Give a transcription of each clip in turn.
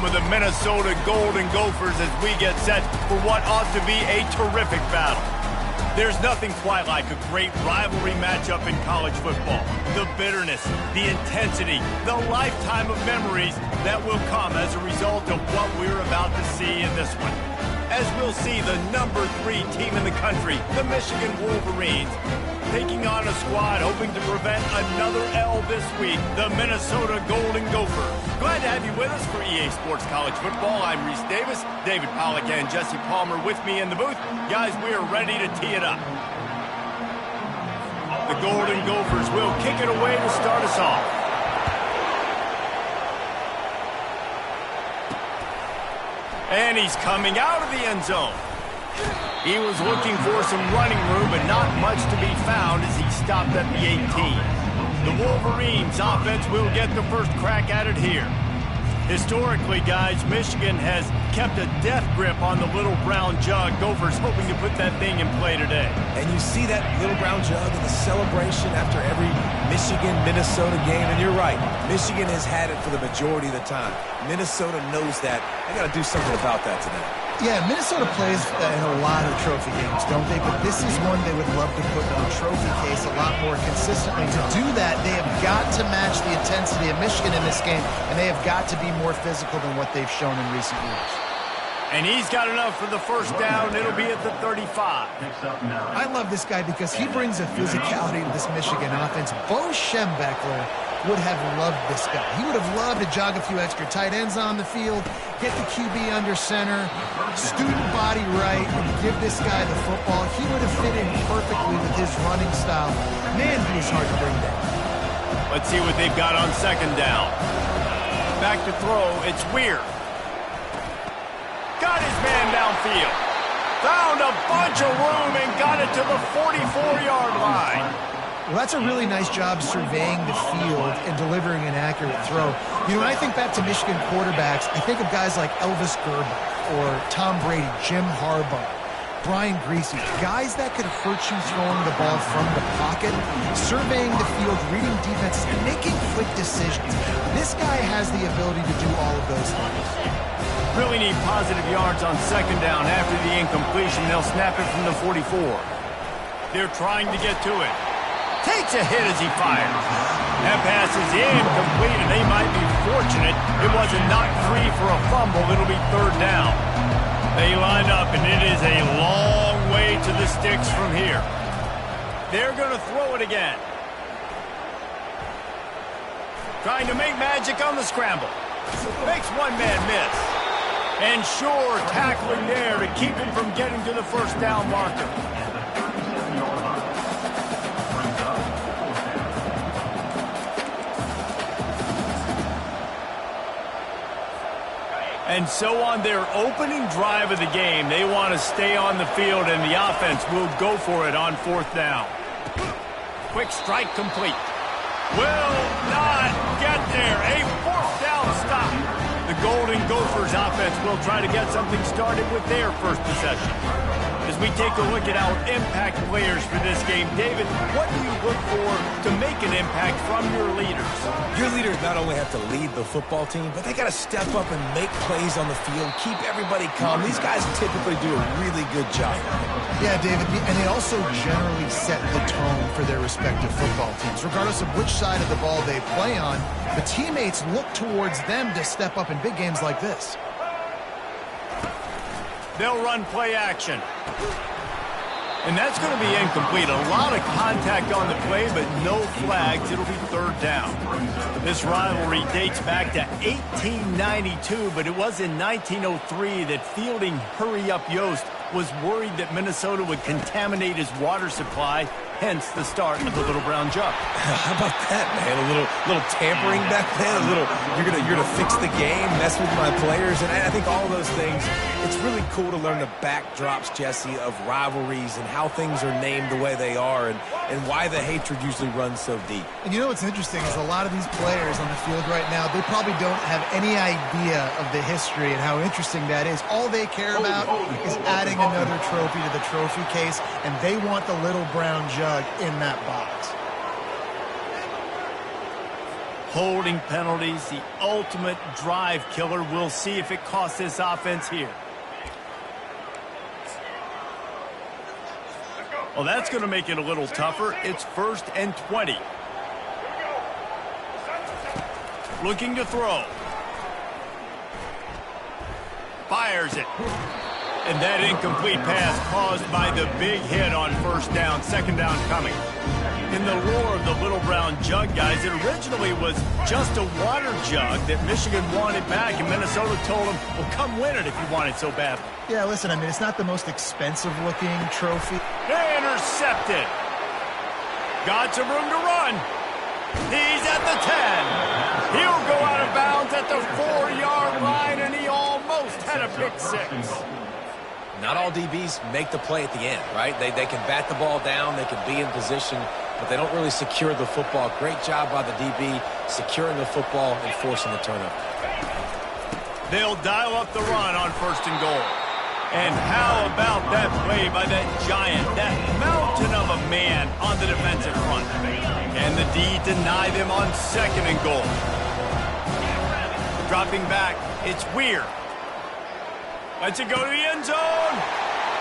of the Minnesota Golden Gophers as we get set for what ought to be a terrific battle. There's nothing quite like a great rivalry matchup in college football. The bitterness, the intensity, the lifetime of memories that will come as a result of what we're about to see in this one. As we'll see the number 3 team in the country, the Michigan Wolverines, taking on a squad hoping to prevent another L this week, the Minnesota Golden Gophers. Glad to have you with us for EA Sports College Football. I'm Reese Davis, David Pollack and Jesse Palmer with me in the booth. Guys, we are ready to tee it up. The Golden Gophers will kick it away to start us off. And he's coming out of the end zone. He was looking for some running room, but not much to be found as he stopped at the 18. The Wolverines offense will get the first crack at it here. Historically, guys, Michigan has kept a death grip on the little brown jug. Gophers hoping to put that thing in play today. And you see that little brown jug in the celebration after every Michigan-Minnesota game. And you're right, Michigan has had it for the majority of the time. Minnesota knows that. They got to do something about that today. Yeah, Minnesota plays in a lot of trophy games, don't they? But this is one they would love to put in a trophy case a lot more consistently. To do that, they have got to match the intensity of Michigan in this game, and they have got to be more physical than what they've shown in recent years. And he's got enough for the first down. It'll be at the 35. I love this guy because he brings a physicality to this Michigan offense. Bo Schembechler would have loved this guy. He would have loved to jog a few extra tight ends on the field, get the QB under center, student body right, and give this guy the football. He would have fit in perfectly with his running style. Man, he was hard to bring down. Let's see what they've got on second down. Back to throw. It's Weir. Got his man downfield. Found a bunch of room and got it to the 44-yard line. Well, that's a really nice job surveying the field and delivering an accurate throw. You know, when I think back to Michigan quarterbacks, I think of guys like Elvis Gerber or Tom Brady, Jim Harbaugh, Brian Griese, guys that could hurt you throwing the ball from the pocket, surveying the field, reading defenses, and making quick decisions. This guy has the ability to do all of those things. Really need positive yards on second down. After the incompletion, they'll snap it from the 44. They're trying to get to it. Takes a hit as he fires. That pass is incomplete, and they might be fortunate it wasn't knocked free for a fumble. It'll be third down. They line up, and it is a long way to the sticks from here. They're going to throw it again. Trying to make magic on the scramble. Makes one man miss. And sure, tackling there to keep him from getting to the first down marker. And so on their opening drive of the game, they want to stay on the field, and the offense will go for it on fourth down. Quick strike complete. Will not get there. A fourth down stop. The Golden Gophers offense will try to get something started with their first possession. As we take a look at our impact players for this game, David, what do you look for to make an impact from your leaders? Your leaders not only have to lead the football team, but they got to step up and make plays on the field, keep everybody calm. These guys typically do a really good job. Yeah, David, and they also generally set the tone for their respective football teams. Regardless of which side of the ball they play on, the teammates look towards them to step up in big games like this. They'll run play action. And that's going to be incomplete. A lot of contact on the play, but no flags. It'll be third down. This rivalry dates back to 1892, but it was in 1903 that fielding Hurry-Up Yost was worried that Minnesota would contaminate his water supply, hence the start of the Little Brown Jug. How about that, man? A little tampering back then. You're gonna fix the game, mess with my players, and I think all of those things. It's really cool to learn the backdrops, Jesse, of rivalries and how things are named the way they are, and why the hatred usually runs so deep. And you know what's interesting is a lot of these players on the field right now, they probably don't have any idea of the history and how interesting that is. All they care about is adding another trophy to the trophy case, and they want the Little Brown Jug in that box. Holding penalties, the ultimate drive killer. We'll see if it costs this offense here. Well, that's going to make it a little tougher. It's 1st and 20. Looking to throw. Fires it. And that incomplete pass caused by the big hit on 1st down. 2nd down coming. In the lore of the little brown jug, guys, it originally was just a water jug that Michigan wanted back, and Minnesota told them, well, come win it if you want it so badly. Yeah, listen, I mean, it's not the most expensive-looking trophy. Intercepted. Got some room to run. He's at the 10. He'll go out of bounds at the 4-yard line, and he almost had a pick six. Not all DBs make the play at the end, right? They can bat the ball down, they can be in position, but they don't really secure the football. Great job by the DB securing the football and forcing the turnover. They'll dial up the run on 1st and goal. And how about that play by that giant, that mountain of a man on the defensive front? Can the D deny them on 2nd and goal? Dropping back, it's Weir. Lets it go to the end zone.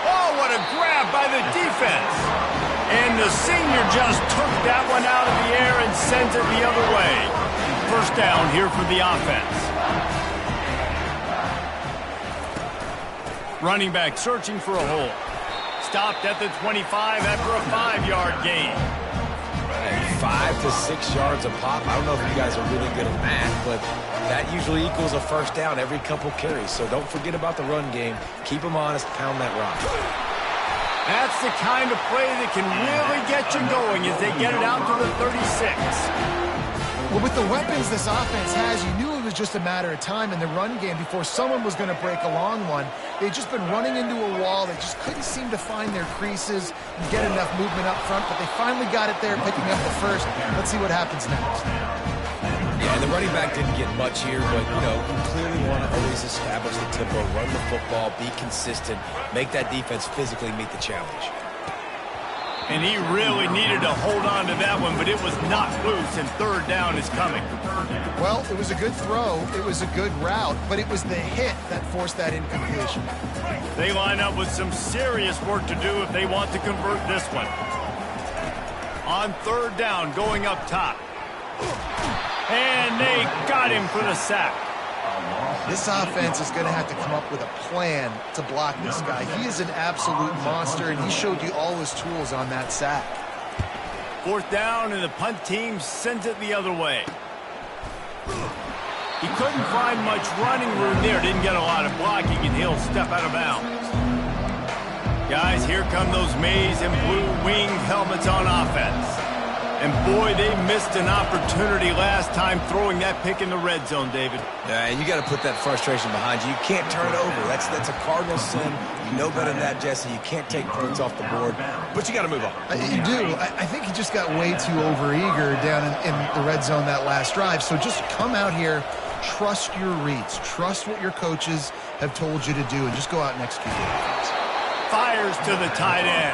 Oh, what a grab by the defense. And the senior just took that one out of the air and sends it the other way. 1st down here for the offense. Running back searching for a hole. Stopped at the 25 after a 5-yard gain. 5 to 6 yards a pop. I don't know if you guys are really good at math, but that usually equals a 1st down every couple carries. So don't forget about the run game. Keep them honest. Pound that rock. That's the kind of play that can really get you going as they get it out to the 36. Well, with the weapons this offense has, you knew it was just a matter of time in the run game before someone was going to break a long one. They'd just been running into a wall. They just couldn't seem to find their creases and get enough movement up front, but they finally got it there, picking up the first. Let's see what happens next. Yeah, the running back didn't get much here, but, you know, you clearly want to always establish the tempo, run the football, be consistent, make that defense physically meet the challenge. And he really needed to hold on to that one, but it was knocked loose, and 3rd down is coming. Well, it was a good throw. It was a good route, but it was the hit that forced that incompletion. They line up with some serious work to do if they want to convert this one. On 3rd down, going up top. And they got him for the sack. This offense is going to have to come up with a plan to block this guy. He is an absolute monster, and he showed you all his tools on that sack. 4th down, and the punt team sends it the other way. He couldn't find much running room there. Didn't get a lot of blocking, and he'll step out of bounds. Guys, here come those maize and blue winged helmets on offense. And boy, they missed an opportunity last time throwing that pick in the red zone, David. Yeah, you got to put that frustration behind you. You can't turn it over. That's a cardinal sin. You know better than that, Jesse. You can't take points off the board, but you got to move on. You do. I think he just got way too overeager down in the red zone that last drive. So just come out here, trust your reads, trust what your coaches have told you to do, and just go out and execute the offense. Fires to the tight end.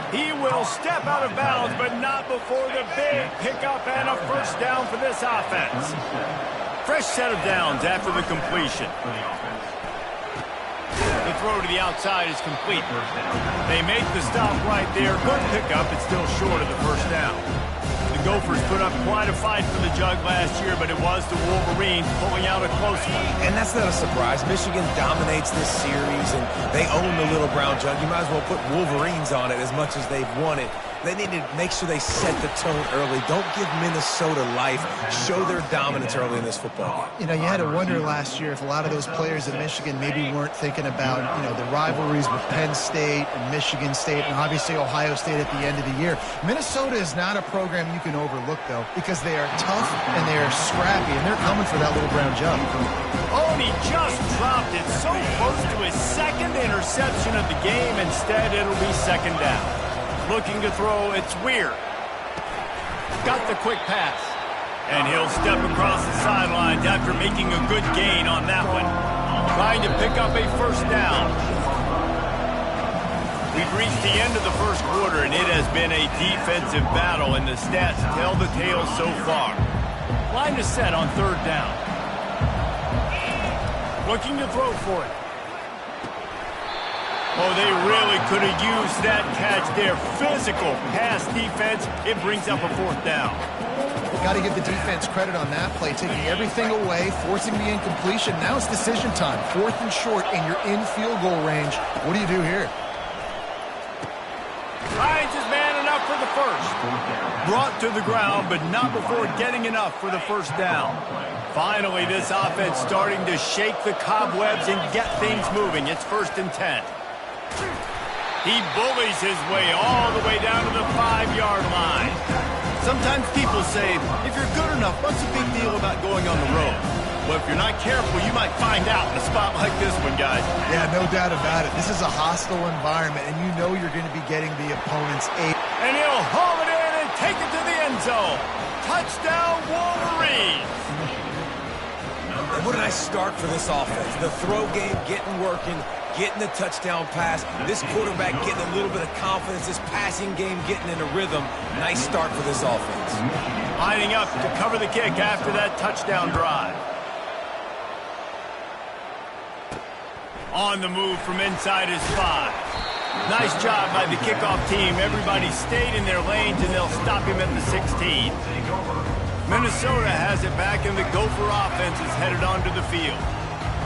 He will step out of bounds, but not before the big pickup and a 1st down for this offense. Fresh set of downs after the completion. The throw to the outside is complete. They make the stop right there. Good pickup, it's still short of the 1st down. The Gophers put up quite a fight for the Jug last year, but it was the Wolverines pulling out a close one. And that's not a surprise. Michigan dominates this series, and they own the Little Brown Jug. You might as well put Wolverines on it as much as they've won it. They need to make sure they set the tone early. Don't give Minnesota life. Show their dominance early in this football game. You know, you had to wonder last year if a lot of those players at Michigan maybe weren't thinking about, you know, the rivalries with Penn State and Michigan State and obviously Ohio State at the end of the year. Minnesota is not a program you can overlook, though, because they are tough and they are scrappy, and they're coming for that Little Brown Jug. Oh, and he just dropped it so close to his 2nd interception of the game. Instead, it'll be 2nd down. Looking to throw, it's Weir. Got the quick pass. And he'll step across the sidelines after making a good gain on that one. Trying to pick up a 1st down. We've reached the end of the 1st quarter, and it has been a defensive battle, and the stats tell the tale so far. Line to set on third down. Looking to throw for it. Oh, they really could have used that catch there. Physical pass defense. It brings up a fourth down. Got to give the defense credit on that play, taking everything away, forcing the incompletion. Now it's decision time. 4th and short, and you're in field goal range. What do you do here? Finds his man enough for the first. Brought to the ground, but not before getting enough for the first down. Finally, this offense starting to shake the cobwebs and get things moving. It's 1st and 10. He bullies his way all the way down to the 5-yard line. Sometimes people say, if you're good enough, what's the big deal about going on the road? Well, if you're not careful, you might find out in a spot like this one, guys. Yeah, no doubt about it. This is a hostile environment, and you know you're going to be getting the opponent's aid. And he'll haul it in and take it to the end zone. Touchdown, Wolverines. And what a nice start for this offense. The throw game getting working, getting the touchdown pass. This quarterback getting a little bit of confidence. This passing game getting in a rhythm. Nice start for this offense. Lining up to cover the kick after that touchdown drive. On the move from inside his 5. Nice job by the kickoff team. Everybody stayed in their lanes, and they'll stop him at the 16. Minnesota has it back, and the Gopher offense is headed onto the field.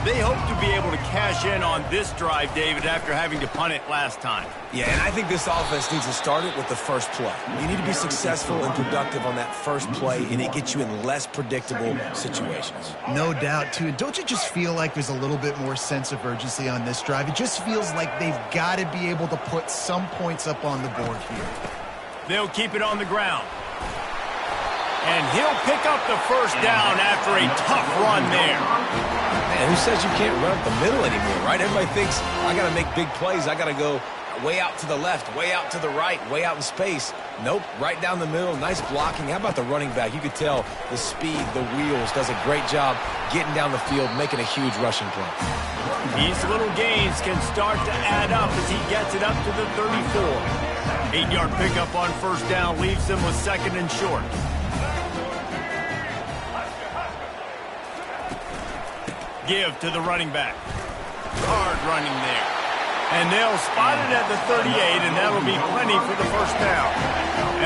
They hope to be able to cash in on this drive, David, after having to punt it last time. Yeah, and I think this offense needs to start it with the first play. You need to be successful and productive on that first play, and it gets you in less predictable situations. No doubt, too. Don't you just feel like there's a little bit more sense of urgency on this drive? It just feels like they've got to be able to put some points up on the board here. They'll keep it on the ground. And he'll pick up the first down after a tough run there. Man, who says you can't run up the middle anymore, right? Everybody thinks, I got to make big plays. I got to go way out to the left, way out to the right, way out in space. Nope, right down the middle. Nice blocking. How about the running back? You could tell the speed, the wheels, does a great job getting down the field, making a huge rushing play. These little gains can start to add up as he gets it up to the 34. 8-yard pickup on first down leaves them with 2nd and short. Give to the running back. Hard running there. And they'll spot it at the 38, and that'll be plenty for the first down.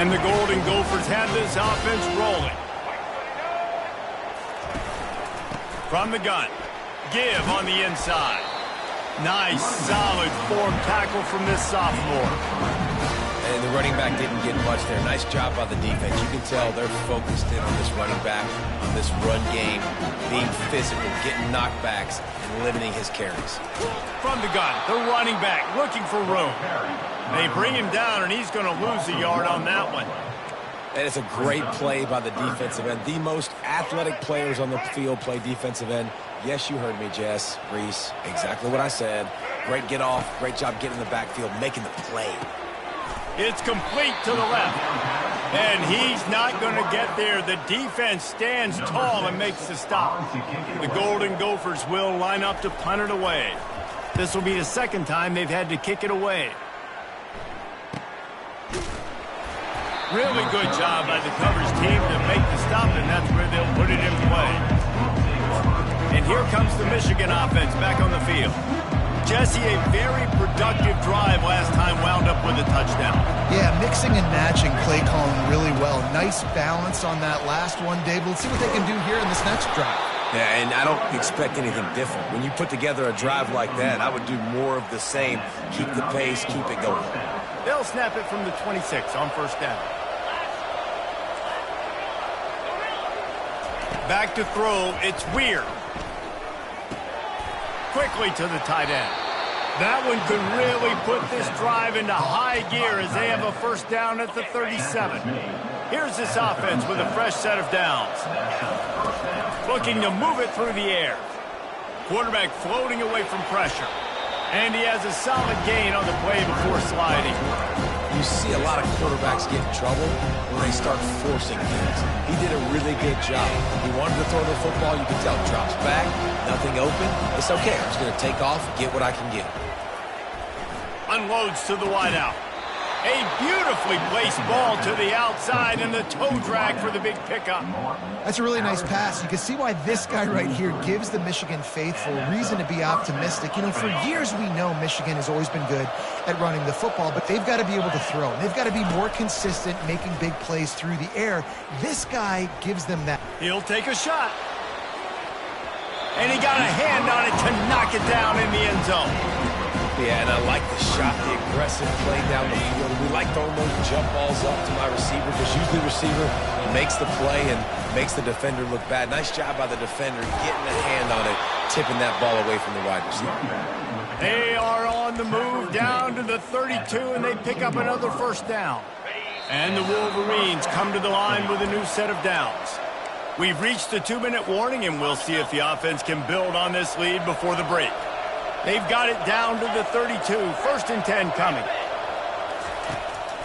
And the Golden Gophers have this offense rolling. From the gun. Give on the inside. Nice, solid form tackle from this sophomore. And the running back didn't get much there. Nice job by the defense. You can tell they're focused in on this running back, on this run game, being physical, getting knockbacks, and limiting his carries. From the gun, the running back looking for room. They bring him down, and he's going to lose a yard on that one. And it's a great play by the defensive end. The most athletic players on the field play defensive end. Yes, you heard me, Jess, Reese. Exactly what I said. Great get off. Great job getting in the backfield, making the play. It's complete to the left. And he's not going to get there. The defense stands tall and makes the stop. The Golden Gophers will line up to punt it away. This will be the 2nd time they've had to kick it away. Really good job by the coverage team to make the stop, and that's where they'll put it in play. And here comes the Michigan offense back on the field. Jesse, a very productive drive last time wound up with a touchdown. Yeah, mixing and matching play calling really well. Nice balance on that last one, Dave. Let's see what they can do here in this next drive. Yeah, and I don't expect anything different. When you put together a drive like that, I would do more of the same. Keep the pace, keep it going. They'll snap it from the 26 on first down. Back to throw, it's Weir. Quickly to the tight end. That one could really put this drive into high gear as they have a first down at the 37. Here's this offense with a fresh set of downs. Looking to move it through the air. Quarterback floating away from pressure. And he has a solid gain on the play before sliding. You see a lot of quarterbacks get in trouble when they start forcing things. He did a really good job. He wanted to throw the football. You can tell. Drops back, nothing open. It's okay. I'm just going to take off, get what I can get. Unloads to the wideout. A beautifully placed ball to the outside and the toe drag for the big pickup. That's a really nice pass. You can see why this guy right here gives the Michigan faithful reason to be optimistic. You know, for years we know Michigan has always been good at running the football, but they've got to be able to throw. They've got to be more consistent making big plays through the air. This guy gives them that. He'll take a shot. And he got a hand on it to knock it down in the end zone. Yeah, and I like the shot, the aggressive play down the field. We like throwing those jump balls up to my receiver because usually the receiver makes the play and makes the defender look bad. Nice job by the defender getting a hand on it, tipping that ball away from the wide receiver. They are on the move down to the 32, and they pick up another first down. And the Wolverines come to the line with a new set of downs. We've reached the 2-minute warning, and we'll see if the offense can build on this lead before the break. They've got it down to the 32. 1st and 10 coming.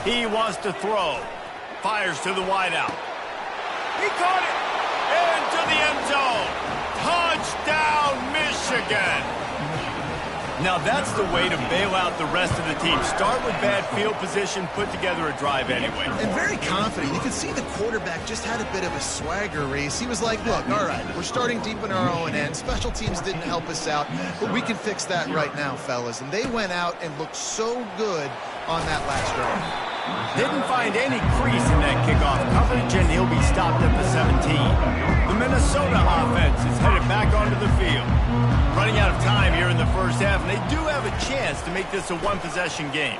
He wants to throw. Fires to the wideout. He caught it. Into the end zone. Touchdown, Michigan. Now that's the way to bail out the rest of the team. Start with bad field position, put together a drive anyway. And very confident. You can see the quarterback just had a bit of a swagger race. He was like, look, all right, we're starting deep in our own end. Special teams didn't help us out, but we can fix that right now, fellas. And they went out and looked so good on that last drive. Didn't find any crease in that kickoff coverage, and he'll be stopped at the 17. The Minnesota offense is headed back onto the field. Running out of time here in the first half, and they do have a chance to make this a one-possession game.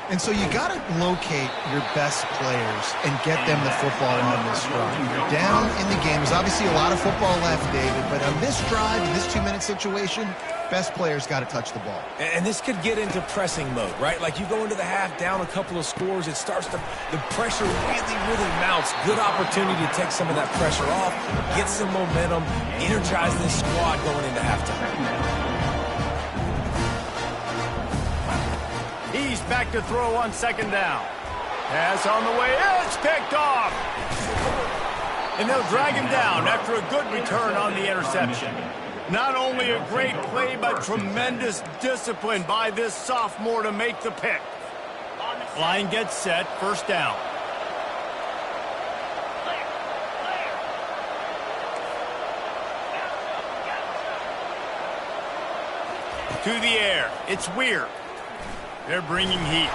And so you got to locate your best players and get them the football on this drive. You're down in the game. There's obviously a lot of football left, David, but on this drive, in this 2-minute situation, best players got to touch the ball. And this could get into pressing mode, right? Like you go into the half down a couple of scores, it starts to, the pressure really mounts. Good opportunity to take some of that pressure off, get some momentum, energize this squad going into halftime. He's back to throw on 2nd down. Pass on the way. It's picked off. And they'll drag him down after a good return on the interception. Not only a great play, but tremendous discipline by this sophomore to make the pick. Line gets set, 1st down. To the air. It's Weir. They're bringing heat.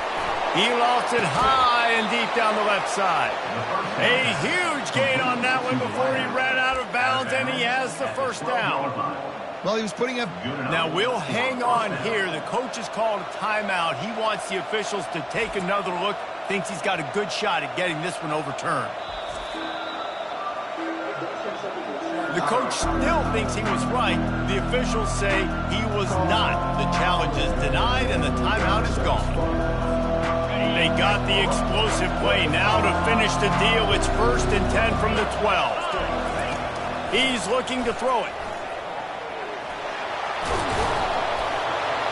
He lofts it high and deep down the left side. A huge gain on that one before he ran out of bounds, and he has the 1st down. Well, he was putting up... Now, we'll hang on here. The coach has called a timeout. He wants the officials to take another look. Thinks he's got a good shot at getting this one overturned. The coach still thinks he was right. The officials say he was not. The challenge is denied, and the timeout is gone. They got the explosive play. Now to finish the deal, it's 1st and 10 from the 12. He's looking to throw it.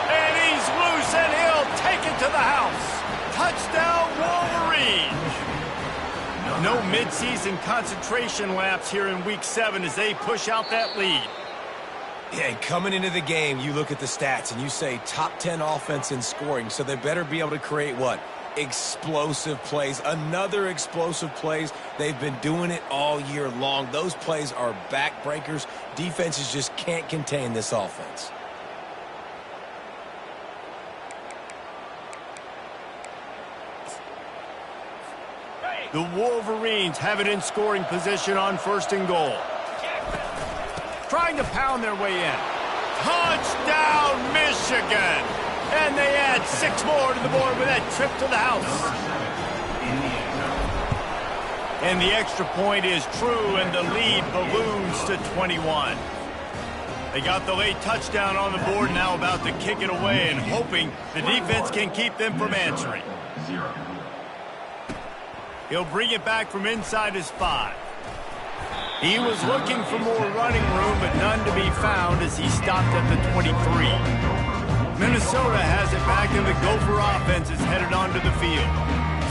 And he's loose, and he'll take it to the house. Touchdown, Wolverines. No midseason concentration laps here in Week 7 as they push out that lead. Yeah, and coming into the game, you look at the stats and you say top 10 offense in scoring, so they better be able to create what? Explosive plays. Another explosive plays. They've been doing it all year long. Those plays are backbreakers. Defenses just can't contain this offense. The Wolverines have it in scoring position on 1st and goal. Trying to pound their way in. Touchdown, Michigan! And they add 6 more to the board with that trip to the house. And the extra point is true, and the lead balloons to 21. They got the late touchdown on the board, now about to kick it away and hoping the defense can keep them from answering. He'll bring it back from inside his 5. He was looking for more running room, but none to be found as he stopped at the 23. Minnesota has it back, and the Gopher offense is headed onto the field.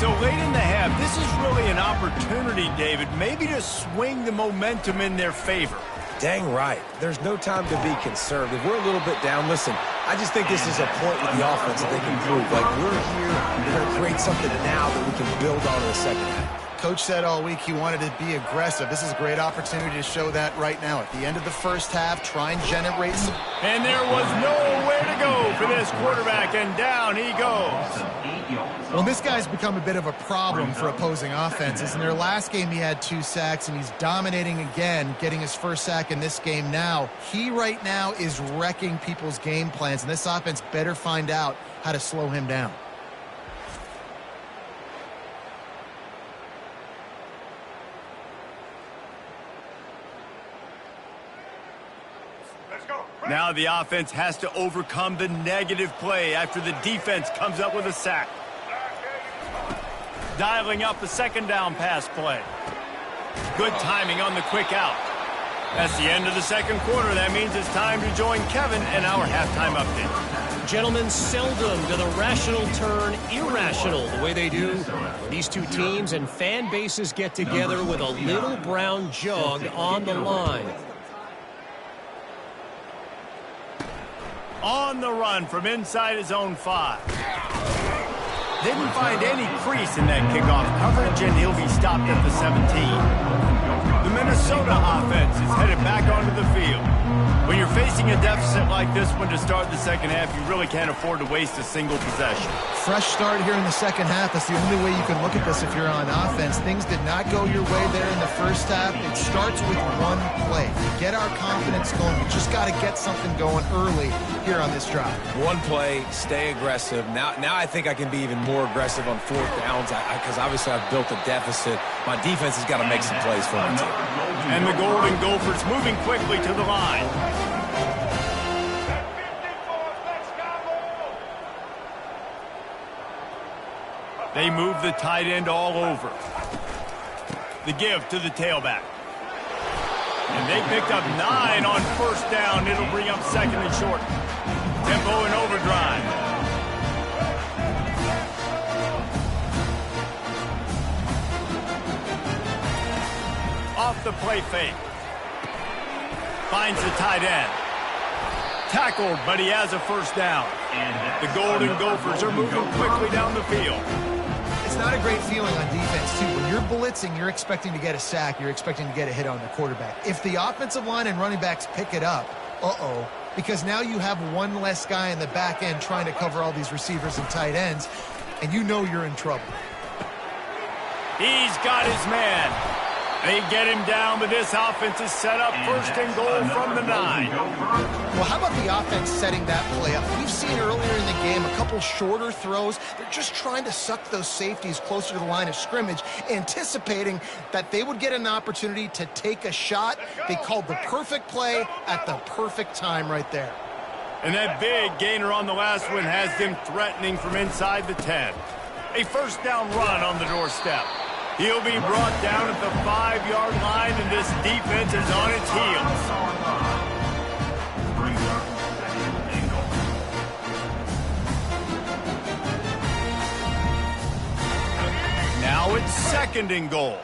So late in the half, this is really an opportunity, David, maybe to swing the momentum in their favor. Dang right. There's no time to be conservative. We're a little bit down. Listen, I just think this is a point with the offense that they can prove. Like, we're here, we're going to create something now that we can build on in the second half. Coach said all week he wanted to be aggressive. This is a great opportunity to show that right now. At the end of the first half, try and generate some... And there was nowhere to go for this quarterback, and down he goes. Well, this guy's become a bit of a problem for opposing offenses. In their last game, he had 2 sacks, and he's dominating again, getting his first sack in this game now. He right now is wrecking people's game plans, and this offense better find out how to slow him down. Now the offense has to overcome the negative play after the defense comes up with a sack. Dialing up the second down pass play. Good timing on the quick out. That's the end of the second quarter. That means it's time to join Kevin in our halftime update. Gentlemen, seldom do the rational turn irrational the way they do when these two teams and fan bases get together with a little brown jug on the line. On the run from inside his own 5. Didn't find any crease in that kickoff coverage, and he'll be stopped at the 17. The Minnesota offense is headed back onto the field. When you're facing a deficit like this one to start the second half, you really can't afford to waste a single possession. Fresh start here in the second half. That's the only way you can look at this if you're on offense. Things did not go your way there in the first half. It starts with one play. Get our confidence going. We just got to get something going early here on this drive. One play, stay aggressive. Now I think I can be even more aggressive on 4th downs because obviously I've built a deficit. My defense has got to make some plays for me, too. And the Golden Gophers moving quickly to the line. They move the tight end all over. The give to the tailback. And they picked up 9 on first down. It'll bring up second and short. Tempo and overdrive. Off the play fake. Finds the tight end. Tackled, but he has a first down. The Golden Gophers are moving quickly down the field. It's not a great feeling on defense, too. When you're blitzing, you're expecting to get a sack. You're expecting to get a hit on the quarterback. If the offensive line and running backs pick it up, because now you have one less guy in the back end trying to cover all these receivers and tight ends, and you know you're in trouble. He's got his man. They get him down, but this offense is set up first and goal from the 9. Well, how about the offense setting that play up? We've seen earlier in the game a couple shorter throws. They're just trying to suck those safeties closer to the line of scrimmage, anticipating that they would get an opportunity to take a shot. They called the perfect play at the perfect time right there. And that big gainer on the last one has them threatening from inside the 10. A first down run on the doorstep. He'll be brought down at the 5-yard line, and this defense is on its heels. Now it's second and goal.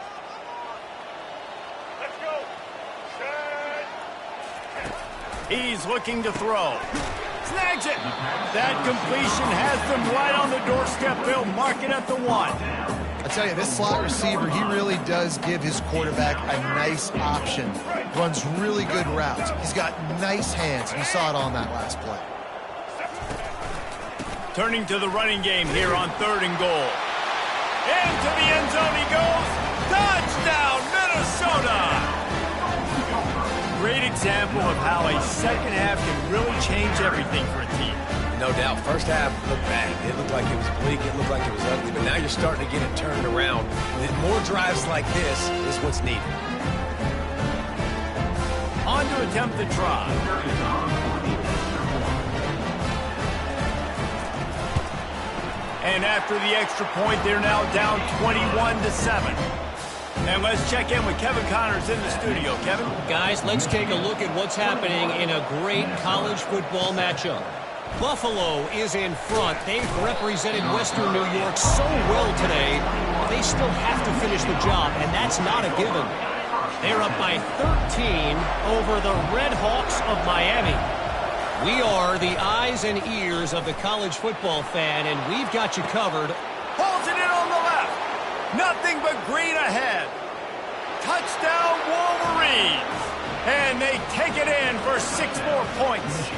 Let's go. He's looking to throw. Snags it. That completion has them right on the doorstep. They'll mark it at the 1. I tell you, this slot receiver, he really does give his quarterback a nice option. Runs really good routes. He's got nice hands. We saw it on that last play. Turning to the running game here on 3rd and goal. Into the end zone he goes. Touchdown, Minnesota! Great example of how a second half can really change everything for a team. No doubt. First half looked bad. It looked like it was bleak. It looked like it was ugly. But now you're starting to get it turned around. And more drives like this is what's needed. On to attempt the try. And after the extra point, they're now down 21-7. And let's check in with Kevin Connors in the studio. Kevin? Guys, let's take a look at what's happening in a great college football matchup. Buffalo is in front. They've represented Western New York so well today. They still have to finish the job, and that's not a given. They're up by 13 over the Red Hawks of Miami. We are the eyes and ears of the college football fan, and we've got you covered. Pulls it in on the left. Nothing but green ahead. Touchdown Wolverines. And they take it in for 6 more points.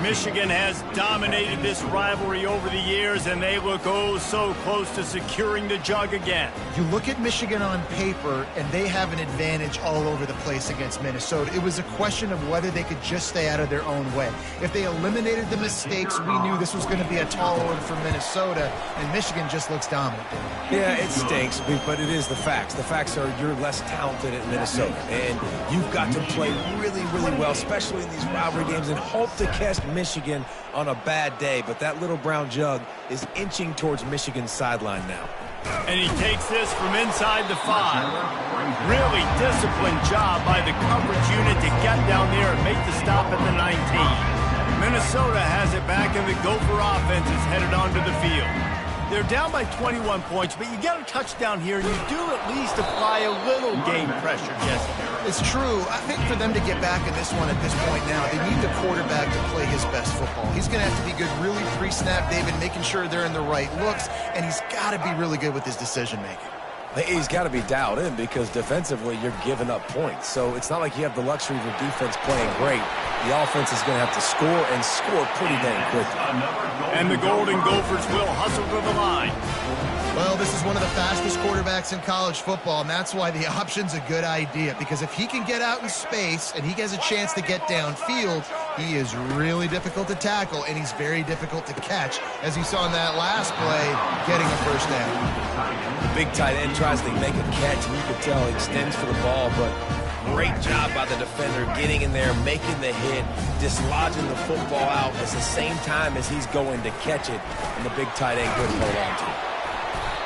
Michigan has dominated this rivalry over the years, and they look oh so close to securing the jug again. You look at Michigan on paper, and they have an advantage all over the place against Minnesota. It was a question of whether they could just stay out of their own way. If they eliminated the mistakes, we knew this was going to be a tall order for Minnesota, and Michigan just looks dominant. Yeah, it stinks, but it is the facts. The facts are you're less talented at Minnesota, and you've got to play really, really well, especially in these rivalry games, and hope to catch Michigan on a bad day. But that little brown jug is inching towards Michigan's sideline now. And he takes this from inside the 5. Really disciplined job by the coverage unit to get down there and make the stop at the 19. Minnesota has it back, and the Gopher offense is headed onto the field. They're down by 21 points, but you get a touchdown here, and you do at least apply a little game pressure, Jesse. It's true. I think for them to get back in this one at this point now, they need the quarterback to play his best football. He's going to have to be good really pre-snap, David, making sure they're in the right looks, and he's got to be really good with his decision-making. He's got to be dialed in because defensively you're giving up points. So it's not like you have the luxury of your defense playing great. The offense is going to have to score and score pretty dang quickly. And the Golden Gophers will hustle to the line. Well, this is one of the fastest quarterbacks in college football, and that's why the option's a good idea. Because if he can get out in space and he has a chance to get downfield, he is really difficult to tackle, and he's very difficult to catch. As you saw in that last play, getting a first down. The big tight end tries to make a catch, and you can tell he extends for the ball, but great job by the defender getting in there, making the hit, dislodging the football out at the same time as he's going to catch it, and the big tight end couldn't hold on to it.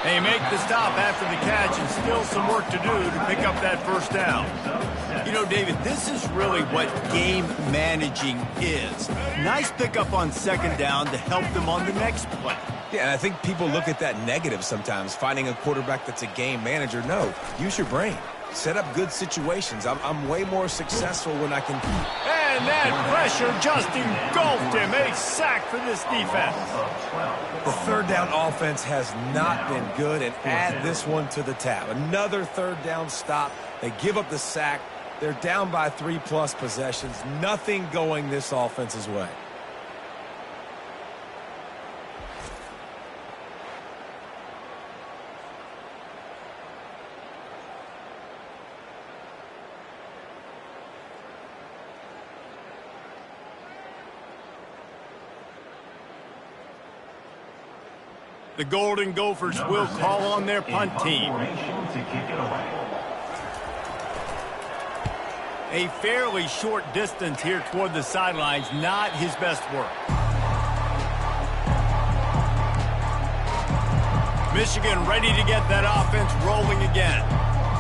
They make the stop after the catch, and still some work to do to pick up that first down. You know, David, this is really what game managing is. Nice pickup on second down to help them on the next play. Yeah, and I think people look at that negative sometimes, finding a quarterback that's a game manager. No, use your brain. Set up good situations. I'm way more successful when I can... And that pressure just engulfed him. A sack for this defense. The third down offense has not been good, and add this one to the tab. Another third down stop. They give up the sack. They're down by 3+ possessions. Nothing going this offense's way. The Golden Gophers will call on their punt team. A fairly short distance here toward the sidelines, not his best work. Michigan ready to get that offense rolling again.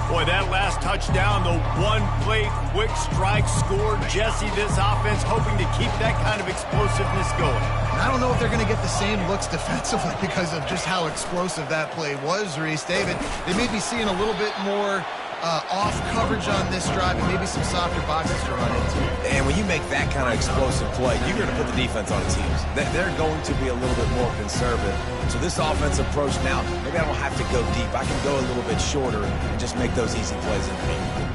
Boy, that last touchdown, the one-play quick strike scored. Jesse, this offense hoping to keep that kind of explosiveness going. I don't know if they're going to get the same looks defensively because of just how explosive that play was, Reese. David, they may be seeing a little bit more off coverage on this drive and maybe some softer boxes to run into. And when you make that kind of explosive play, you're going to put the defense on its heels. They're going to be a little bit more conservative. So this offense approach now, maybe I don't have to go deep. I can go a little bit shorter and just make those easy plays in the paint.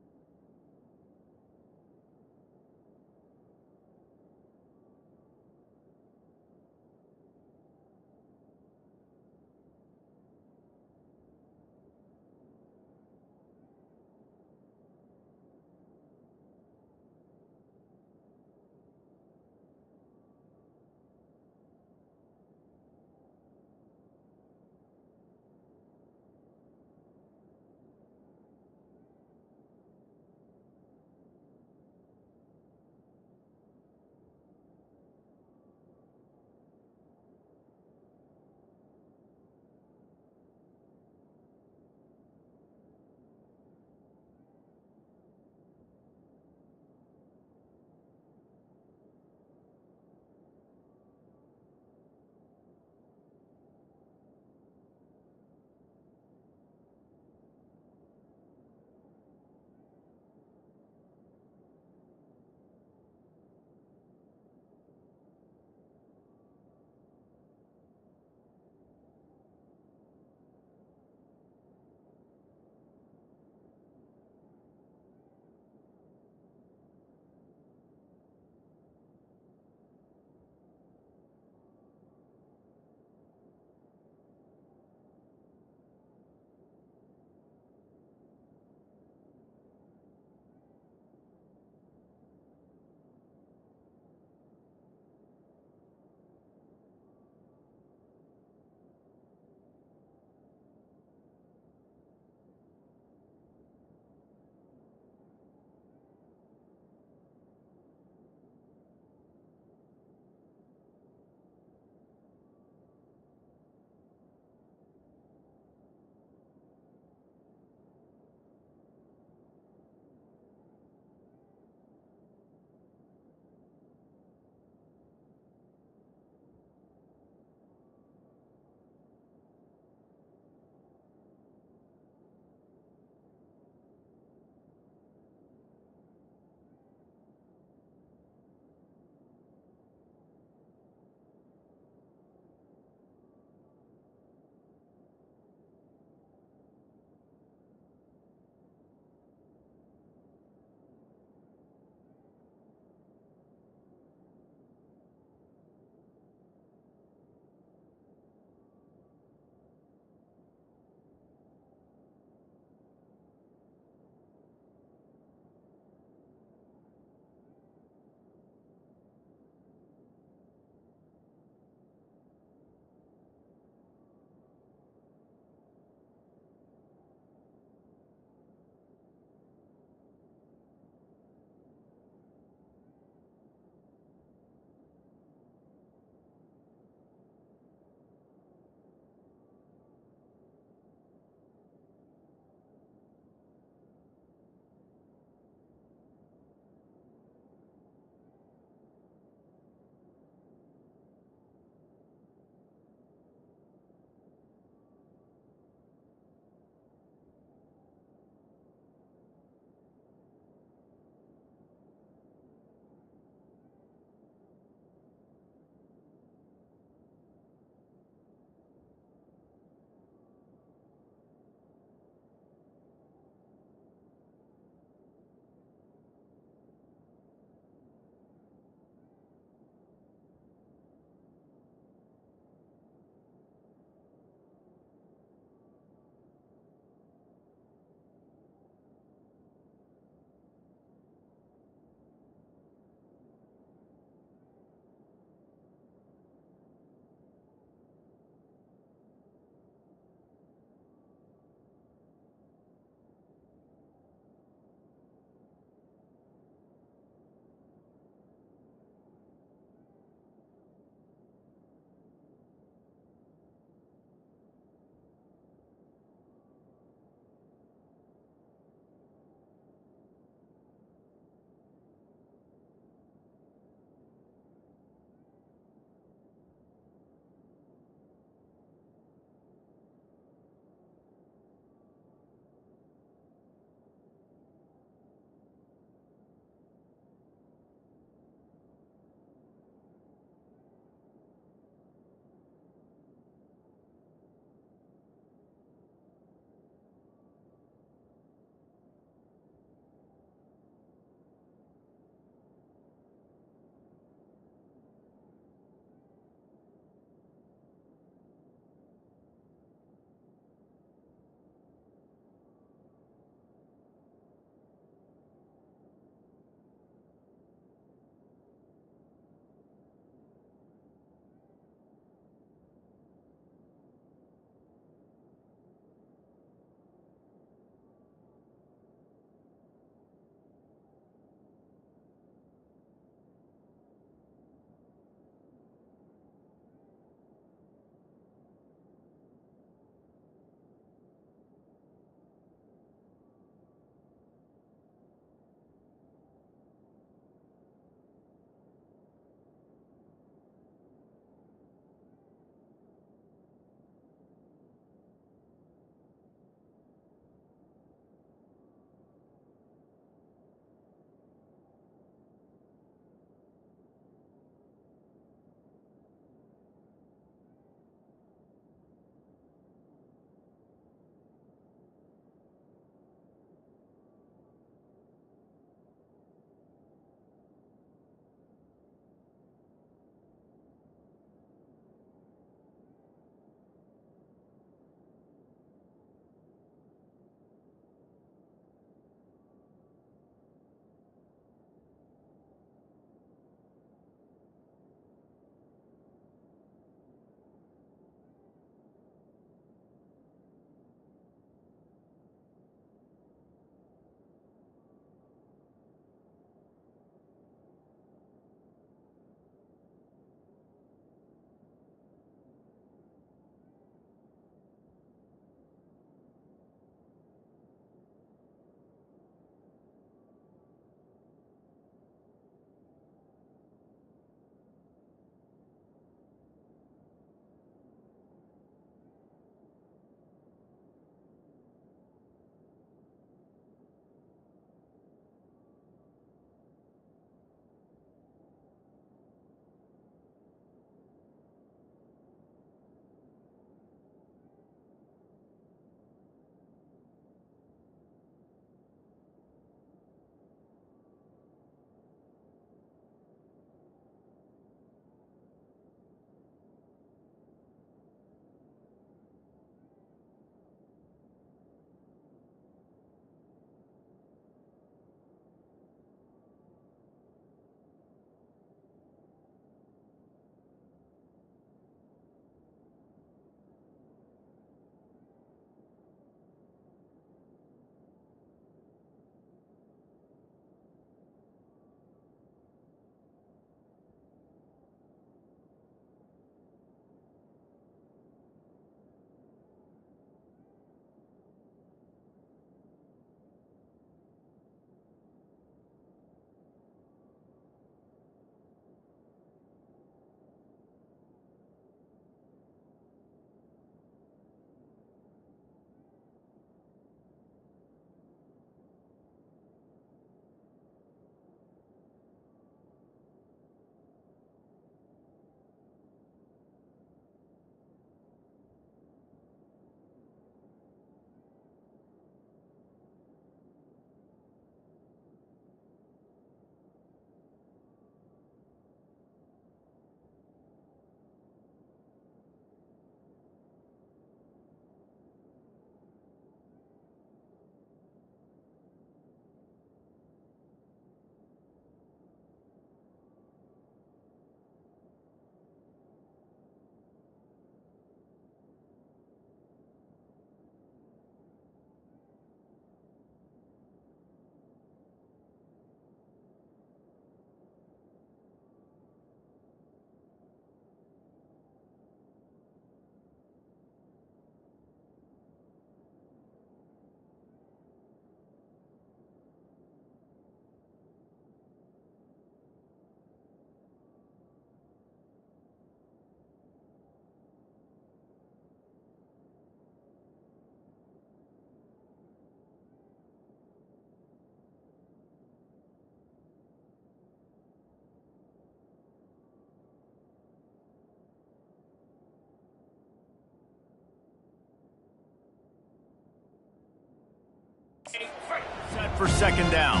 for second down.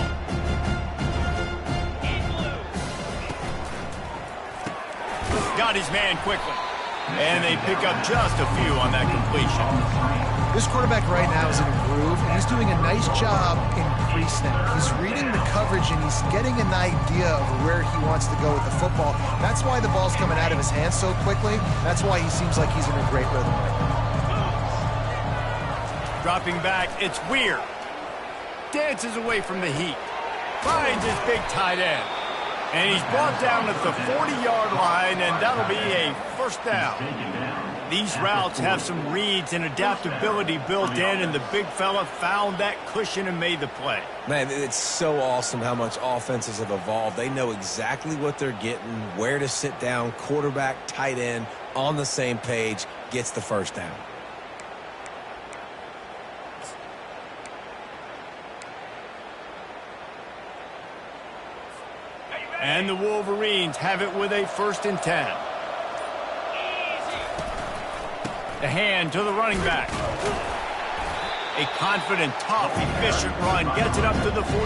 Got his man quickly. And they pick up just a few on that completion. This quarterback right now is in a groove, and he's doing a nice job in pre-snap. He's reading the coverage, and he's getting an idea of where he wants to go with the football. That's why the ball's coming out of his hands so quickly. That's why he seems like he's in a great rhythm right now. Dropping back, it's Weir. Dances away from the heat. Finds his big tight end. And he's brought down at the 40-yard line, and that'll be a first down. These routes have some reads and adaptability built in, and the big fella found that cushion and made the play. Man, it's so awesome how much offenses have evolved. They know exactly what they're getting, where to sit down, quarterback, tight end, on the same page, gets the first down. And the Wolverines have it with a 1st and 10. The hand to the running back. A confident, tough, efficient run gets it up to the 44.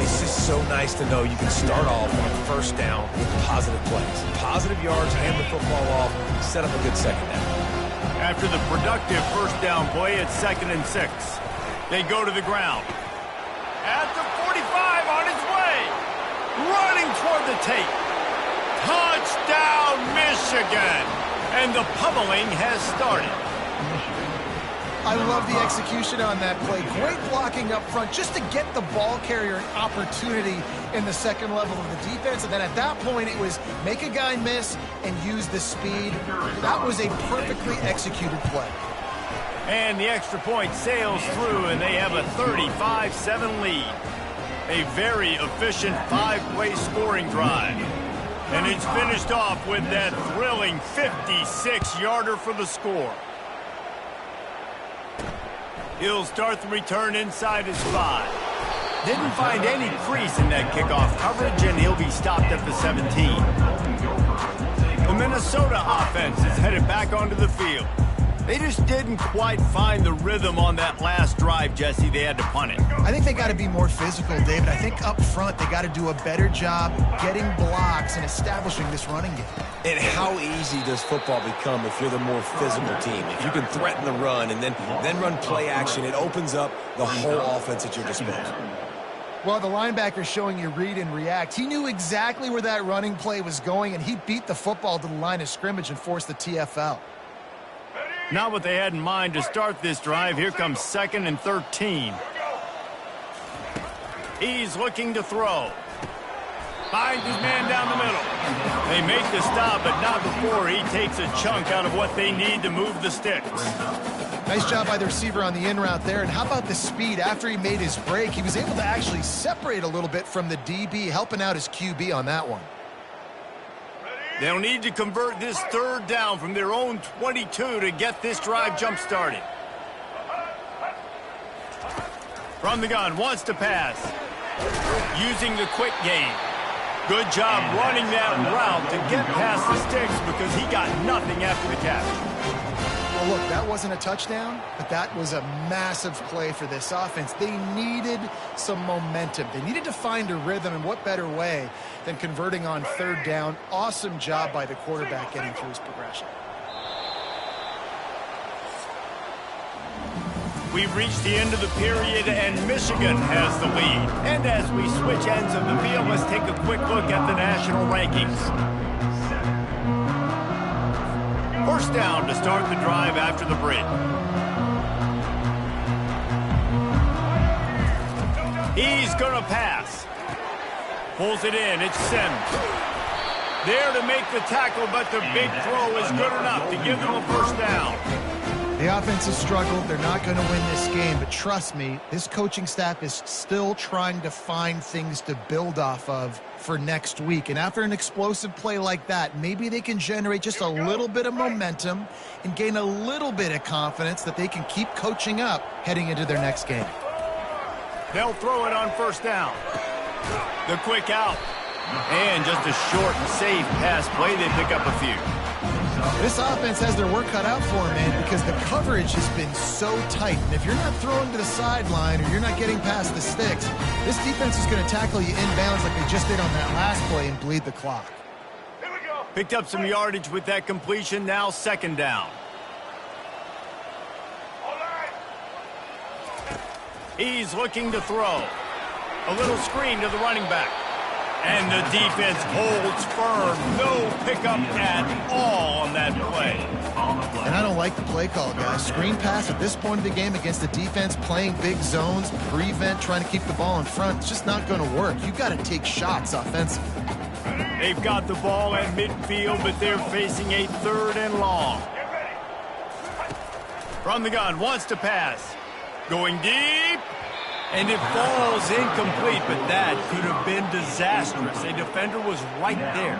It's just so nice to know you can start off on a first down with positive plays. Positive yards, hand the football off, set up a good second down. After the productive first down play, it's 2nd and 6. They go to the ground. At the 45 on his way. Running toward the tape. Touchdown, Michigan. And the pummeling has started. I love the execution on that play. Great blocking up front just to get the ball carrier an opportunity in the second level of the defense. And then at that point, it was make a guy miss and use the speed. That was a perfectly executed play. And the extra point sails through, and they have a 35-7 lead. A very efficient 5-play scoring drive. And it's finished off with that thrilling 56-yarder for the score. He'll start the return inside his 5. Didn't find any crease in that kickoff coverage, and he'll be stopped at the 17. The Minnesota offense is headed back onto the field. They just didn't quite find the rhythm on that last drive, Jesse. They had to punt it. I think they got to be more physical, David. I think up front they got to do a better job getting blocks and establishing this running game. And how easy does football become if you're the more physical team? If you can threaten the run and then run play action, it opens up the whole offense at your disposal. Well, the linebacker's showing you read and react. He knew exactly where that running play was going, and he beat the football to the line of scrimmage and forced the TFL. Not what they had in mind to start this drive. Here comes 2nd and 13. He's looking to throw. Finds his man down the middle. They make the stop, but not before he takes a chunk out of what they need to move the sticks. Nice job by the receiver on the in route there. And how about the speed? After he made his break, he was able to actually separate a little bit from the DB, helping out his QB on that one. They'll need to convert this 3rd down from their own 22 to get this drive jump-started. From the gun, wants to pass. Using the quick game. Good job running that route to get past the sticks because he got nothing after the catch. Well, look, that wasn't a touchdown, but that was a massive play for this offense. They needed some momentum. They needed to find a rhythm, and what better way than converting on 3rd down. Awesome job by the quarterback getting through his progression. We've reached the end of the period, and Michigan has the lead. And as we switch ends of the field, let's take a quick look at the national rankings. 1st down to start the drive after the break. He's going to pass. Pulls it in. It's Sims. There to make the tackle, but the big throw is good enough to give them a 1st down. The offense has struggled. They're not going to win this game, but trust me, this coaching staff is still trying to find things to build off of for next week. And after an explosive play like that, maybe they can generate just a little bit of momentum and gain a little bit of confidence that they can keep coaching up heading into their next game. They'll throw it on 1st down. The quick out. And just a short and safe pass play. They pick up a few. This offense has their work cut out for them, man, because the coverage has been so tight. And if you're not throwing to the sideline or you're not getting past the sticks, this defense is going to tackle you inbounds like they just did on that last play and bleed the clock. Here we go. Picked up some yardage with that completion. Now second down. All right. He's looking to throw. A little screen to the running back. And the defense holds firm. No pickup at all on that play. And I don't like the play call, guys. Screen pass at this point of the game against the defense playing big zones, prevent, trying to keep the ball in front. It's just not going to work. You've got to take shots offensively. They've got the ball at midfield, but they're facing a 3rd and long. From the gun, wants to pass. Going deep. And it falls incomplete, but that could have been disastrous. A defender was right there.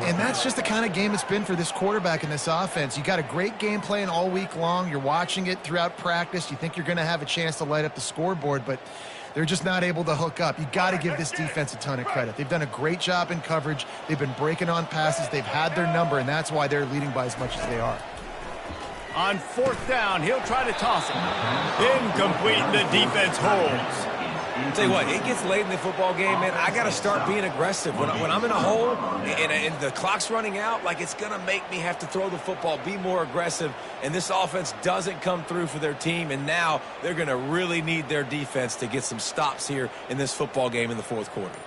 And that's just the kind of game it's been for this quarterback in this offense. You got a great game plan all week long. You're watching it throughout practice. You think you're going to have a chance to light up the scoreboard, but they're just not able to hook up. You got to give this defense a ton of credit. They've done a great job in coverage. They've been breaking on passes. They've had their number, and that's why they're leading by as much as they are. On 4th down, he'll try to toss it. Incomplete, the defense holds. I'll tell you what, it gets late in the football game, man. I got to start being aggressive. When I'm in a hole and the clock's running out, like, it's going to make me have to throw the football, be more aggressive. And this offense doesn't come through for their team, and now they're going to really need their defense to get some stops here in this football game in the 4th quarter.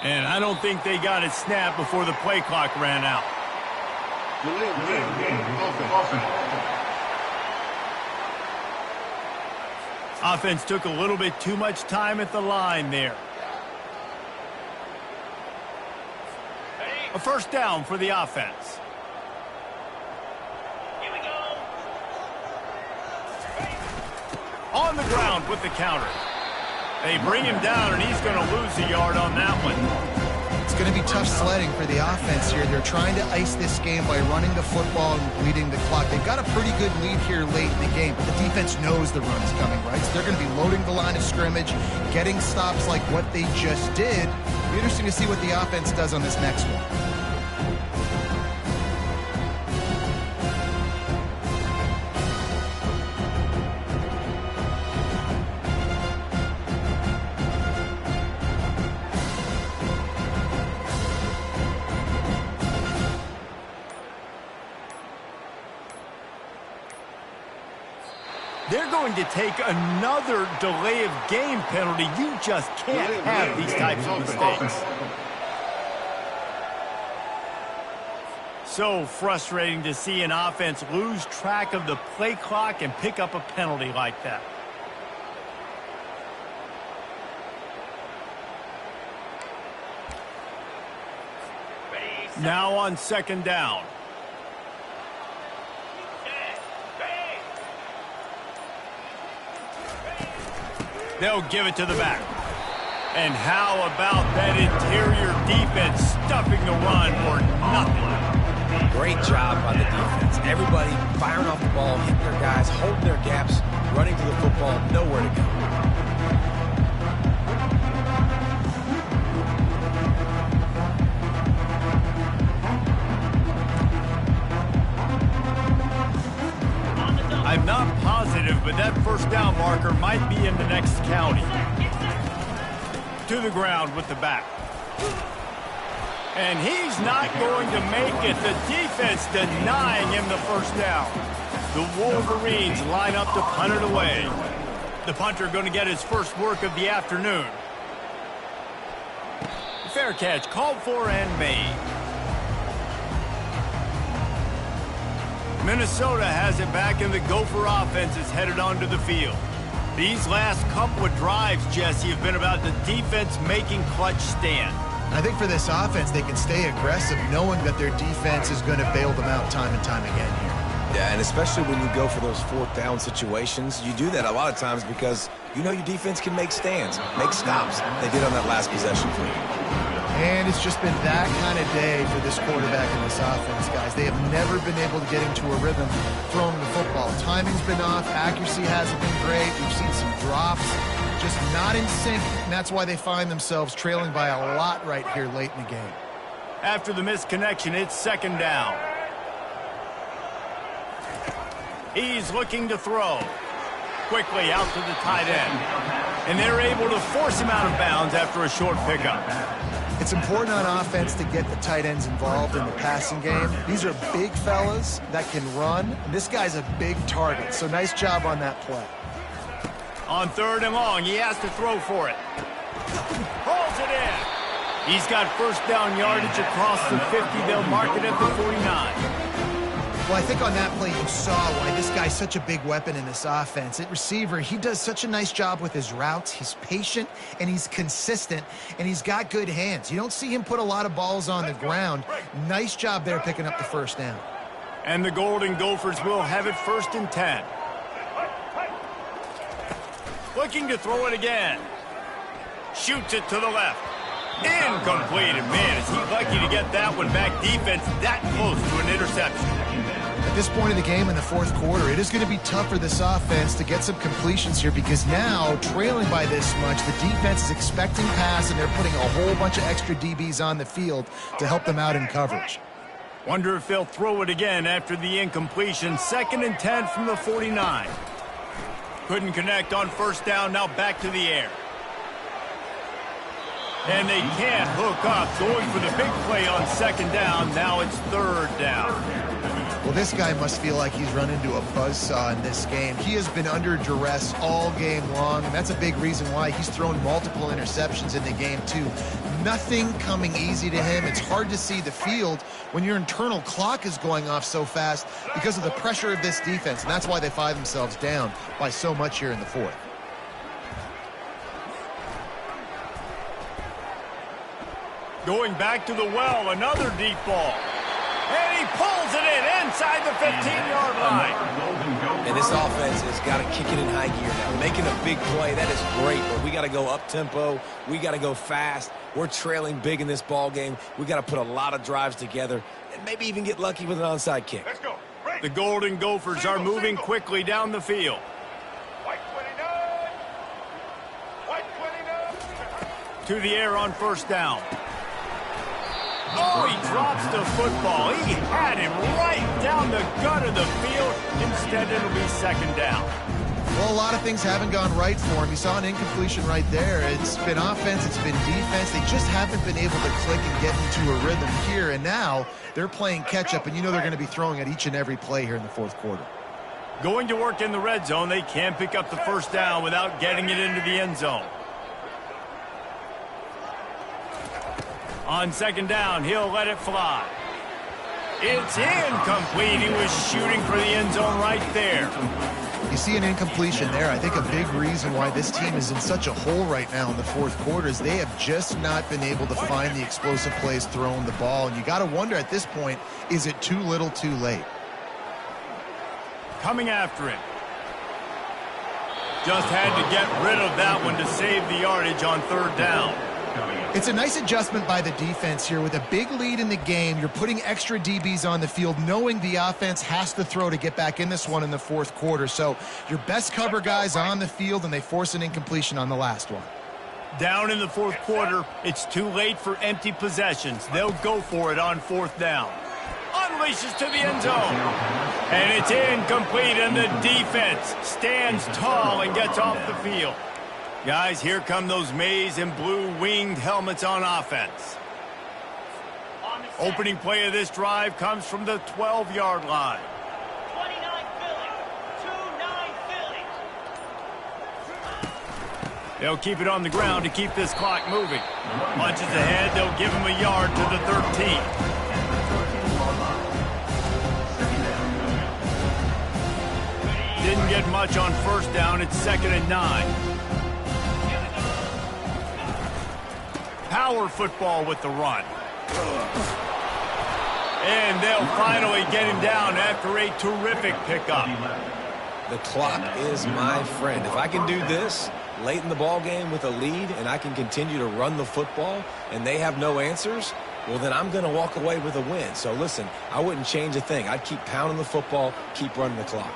And I don't think they got it snapped before the play clock ran out. Offense took a little bit too much time at the line there. A 1st down for the offense. Here we go. On the ground with the counter. They bring him down, and he's going to lose a yard on that one. It's going to be tough sledding for the offense here. They're trying to ice this game by running the football and bleeding the clock. They've got a pretty good lead here late in the game, but the defense knows the run is coming, right? So they're going to be loading the line of scrimmage, getting stops like what they just did. It'll be interesting to see what the offense does on this next one. They're going to take another delay of game penalty. You just can't have these types of mistakes. So frustrating to see an offense lose track of the play clock and pick up a penalty like that. Now on 2nd down. They'll give it to the back. And how about that interior defense stuffing the run for nothing? Great job by the defense. Everybody firing off the ball, hitting their guys, holding their gaps, running to the football, nowhere to go. I'm not positive, but that 1st down marker might be in the next county. To the ground with the back. And he's not going to make it. The defense denying him the 1st down. The Wolverines line up to punt it away. The punter going to get his first work of the afternoon. Fair catch called for and made. Minnesota has it back, and the Gopher offense is headed onto the field. These last couple of drives, Jesse, have been about the defense making clutch stand. I think for this offense, they can stay aggressive knowing that their defense is going to bail them out time and time again here. Yeah, and especially when you go for those 4th down situations, you do that a lot of times because you know your defense can make stands, make stops. They did on that last possession for you. And it's just been that kind of day for this quarterback and this offense, guys. They have never been able to get into a rhythm throwing the football. Timing's been off. Accuracy hasn't been great. We've seen some drops. just not in sync, and that's why they find themselves trailing by a lot right here late in the game. After the missed connection, it's second down. He's looking to throw. Quickly out to the tight end. And they're able to force him out of bounds after a short pickup. It's important on offense to get the tight ends involved in the passing game. These are big fellas that can run. And this guy's a big target, so nice job on that play. On third and long, he has to throw for it. Pulls it in. He's got first down yardage across the 50. They'll mark it at the 49. Well, I think on that play you saw why this guy's such a big weapon in this offense. At receiver, he does such a nice job with his routes. He's patient, and he's consistent, and he's got good hands. You don't see him put a lot of balls on the ground. Nice job there picking up the first down. And the Golden Gophers will have it first and 10. Looking to throw it again. Shoots it to the left. Incomplete. And man, is he lucky to get that one back. Defense that close to an interception. At this point in the game in the fourth quarter, it is going to be tough for this offense to get some completions here because now, trailing by this much, the defense is expecting pass, and they're putting a whole bunch of extra DBs on the field to help them out in coverage. Wonder if they'll throw it again after the incompletion. Second and 10 from the 49. Couldn't connect on first down. Now back to the air. And they can't hook up. Going for the big play on second down. Now it's third down. Well, this guy must feel like he's run into a buzzsaw in this game. He has been under duress all game long, and that's a big reason why he's thrown multiple interceptions in the game, too. Nothing coming easy to him. It's hard to see the field when your internal clock is going off so fast because of the pressure of this defense, and that's why they find themselves down by so much here in the fourth. Going back to the well, another deep ball. And he pulls it in inside the 15-yard line. And this offense has got to kick it in high gear now. Making a big play, that is great, but we got to go up-tempo. We got to go fast. We're trailing big in this ball game. We got to put a lot of drives together and maybe even get lucky with an onside kick. Let's go. The Golden Gophers are moving quickly down the field. White 29. To the air on first down. Oh, he drops the football. He had him right down the gut of the field. Instead, it'll be second down. Well, a lot of things haven't gone right for him. You saw an incompletion right there. It's been offense, it's been defense. They just haven't been able to click and get into a rhythm here. And now they're playing catch-up, and you know they're going to be throwing at each and every play here in the fourth quarter. Going to work in the red zone. They can't pick up the first down without getting it into the end zone. On second down, he'll let it fly. It's incomplete. He was shooting for the end zone right there. You see an incompletion there. I think a big reason why this team is in such a hole right now in the fourth quarter is they have just not been able to find the explosive plays throwing the ball. And you got to wonder at this point, is it too little too late? Coming after it. Just had to get rid of that one to save the yardage on third down. It's a nice adjustment by the defense here. With a big lead in the game, you're putting extra DBs on the field, knowing the offense has to throw to get back in this one in the fourth quarter. So your best cover guys on the field, and they force an incompletion on the last one. Down in the fourth quarter, it's too late for empty possessions. They'll go for it on fourth down. Unleashes to the end zone. And it's incomplete, and the defense stands tall and gets off the field. Guys, here come those maize and blue winged helmets on offense. Opening play of this drive comes from the 12-yard line. 29 Philly. 2-9 Philly. They'll keep it on the ground to keep this clock moving. Punches ahead, they'll give him a yard to the 13. Didn't get much on first down. It's second and 9. Power football with the run. And they'll finally get him down after a terrific pickup. The clock is my friend. If I can do this late in the ball game with a lead and I can continue to run the football and they have no answers, well, then I'm going to walk away with a win. So listen, I wouldn't change a thing. I'd keep pounding the football, keep running the clock.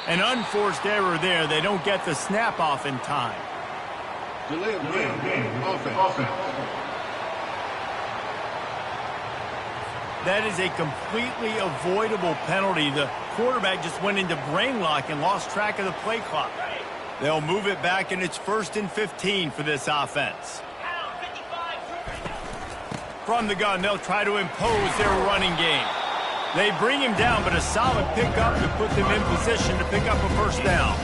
An unforced error there. They don't get the snap off in time. Delay of game. Offense. That is a completely avoidable penalty. The quarterback just went into brain lock and lost track of the play clock. They'll move it back, and it's 1st and 15 for this offense. From the gun, they'll try to impose their running game. They bring him down, but a solid pickup to put them in position to pick up a first down.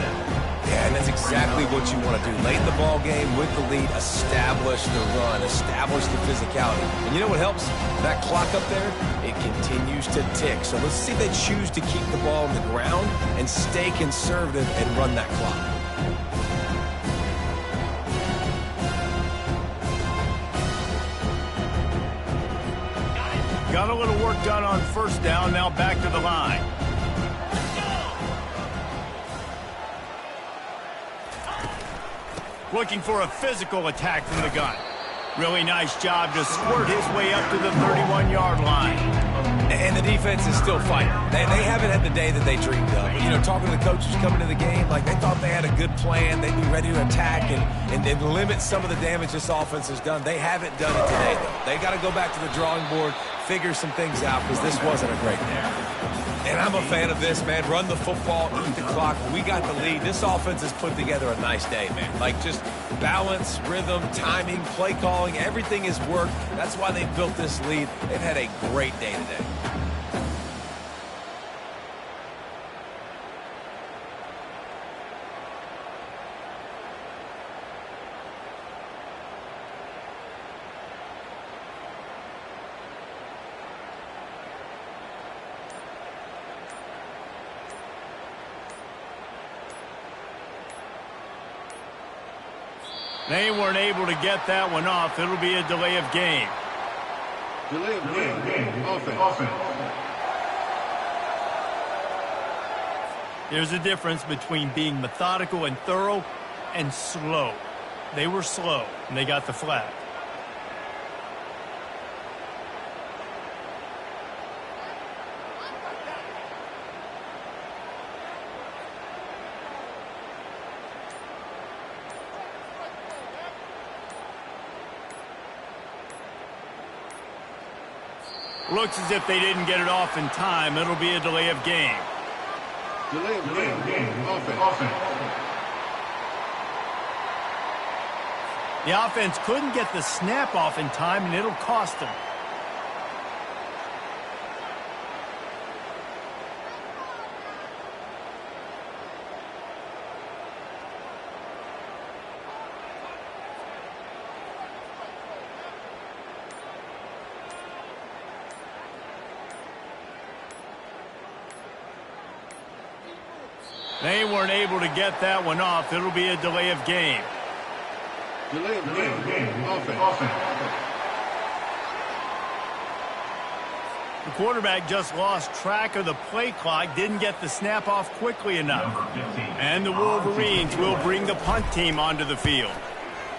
Yeah, and that's exactly what you want to do. Late in the ball game with the lead, establish the run, establish the physicality. And you know what helps? That clock up there, it continues to tick. So let's see if they choose to keep the ball on the ground and stay conservative and run that clock. Got a little work done on first down, now back to the line. Looking for a physical attack from the gun. Really nice job to squirt his way up to the 31-yard line. And the defense is still fighting. They haven't had the day that they dreamed of. But, you know, talking to the coaches coming to the game, like they thought they had a good plan. They'd be ready to attack and limit some of the damage this offense has done. They haven't done it today, though. They got to go back to the drawing board, figure some things out, because this wasn't a great day. And I'm a fan of this, man. Run the football, eat the clock. We got the lead. This offense has put together a nice day, man. Like just balance, rhythm, timing, play calling, everything has worked. That's why they built this lead. They've had a great day today. They weren't able to get that one off. It'll be a delay of game. Delay of game. Offense. There's a difference between being methodical and thorough and slow. They were slow, and they got the flag. Looks as if they didn't get it off in time. It'll be a delay of game. Delay of game. Offense. The offense couldn't get the snap off in time, and it'll cost them. They weren't able to get that one off. It'll be a delay of game. Delay of game. Offense. The quarterback just lost track of the play clock, didn't get the snap off quickly enough. And the Wolverines will bring the punt team onto the field.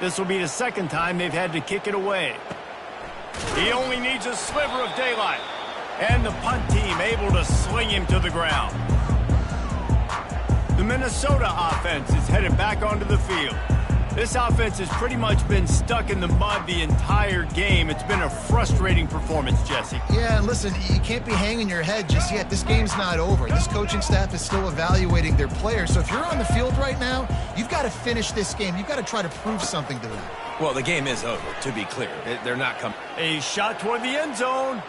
This will be the second time they've had to kick it away. He only needs a sliver of daylight. And the punt team able to sling him to the ground. The Minnesota offense is headed back onto the field. This offense has pretty much been stuck in the mud the entire game. It's been a frustrating performance, Jesse. Yeah, and listen, you can't be hanging your head just yet. This game's not over. This coaching staff is still evaluating their players. So if you're on the field right now, you've got to finish this game. You've got to try to prove something to them. Well, the game is over, to be clear. They're not coming. A shot toward the end zone.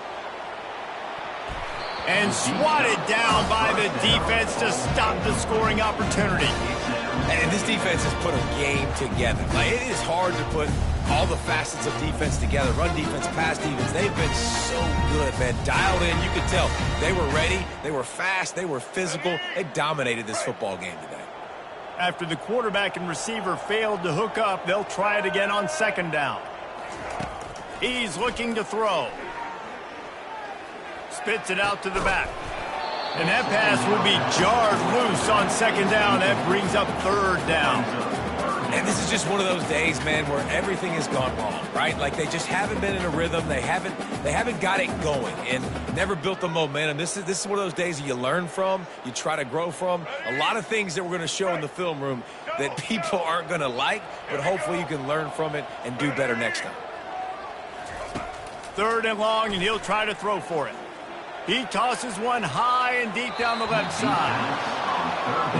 And swatted down by the defense to stop the scoring opportunity. And this defense has put a game together. Like, it is hard to put all the facets of defense together. Run defense, pass defense. They've been so good, man. Dialed in. You could tell they were ready. They were fast. They were physical. They dominated this football game today. After the quarterback and receiver failed to hook up, they'll try it again on second down. He's looking to throw. Spits it out to the back. And that pass will be jarred loose on second down. That brings up third down. And this is just one of those days, man, where everything has gone wrong, right? Like they just haven't been in a rhythm. They haven't got it going and never built the momentum. This is one of those days that you learn from, you try to grow from. A lot of things that we're going to show in the film room that people aren't going to like, but hopefully you can learn from it and do better next time. 3rd and long, and he'll try to throw for it. He tosses one high and deep down the left side.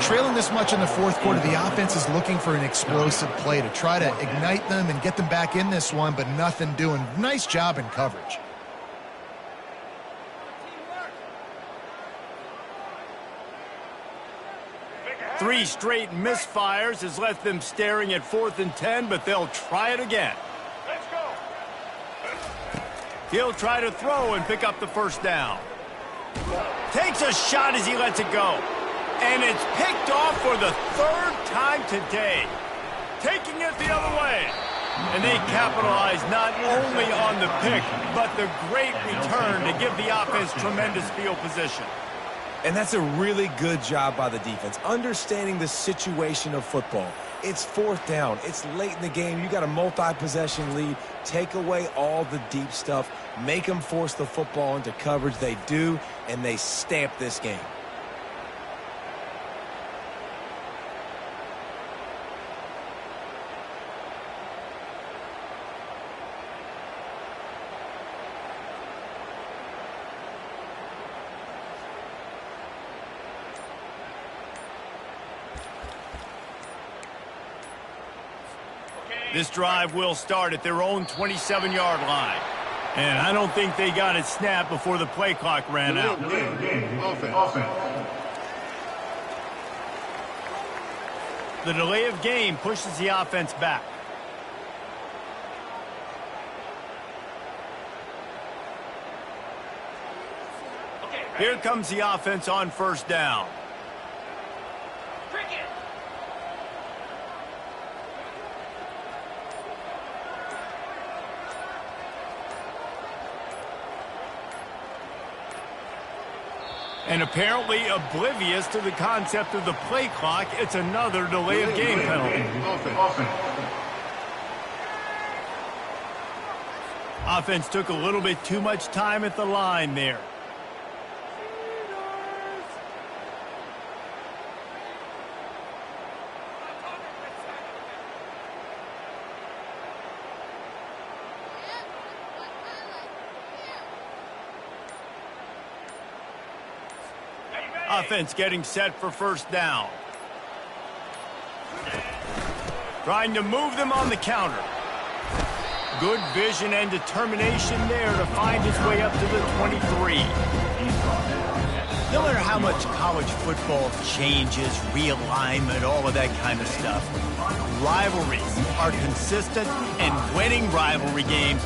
Trailing this much in the 4th quarter, the offense is looking for an explosive play to try to ignite them and get them back in this one, but nothing doing. Nice job in coverage. Three straight misfires has left them staring at 4th and 10, but they'll try it again. Let's go. He'll try to throw and pick up the 1st down. Takes a shot as he lets it go. And it's picked off for the 3rd time today. Taking it the other way. And they capitalize not only on the pick, but the great return to give the offense tremendous field position. And that's a really good job by the defense, understanding the situation of football. It's 4th down. It's late in the game. You got a multi-possession lead. Take away all the deep stuff. Make them force the football into coverage. They do, and they stamp this game. This drive will start at their own 27-yard line. And I don't think they got it snapped before the play clock ran out. Offense. The delay of game pushes the offense back. Here comes the offense on 1st down. Cricket. And apparently oblivious to the concept of the play clock, it's another delay of game penalty. Offense took a little bit too much time at the line there. Offense getting set for 1st down. Trying to move them on the counter. Good vision and determination there to find his way up to the 23. No matter how much college football changes, realignment, all of that kind of stuff, rivalries are consistent, and winning rivalry games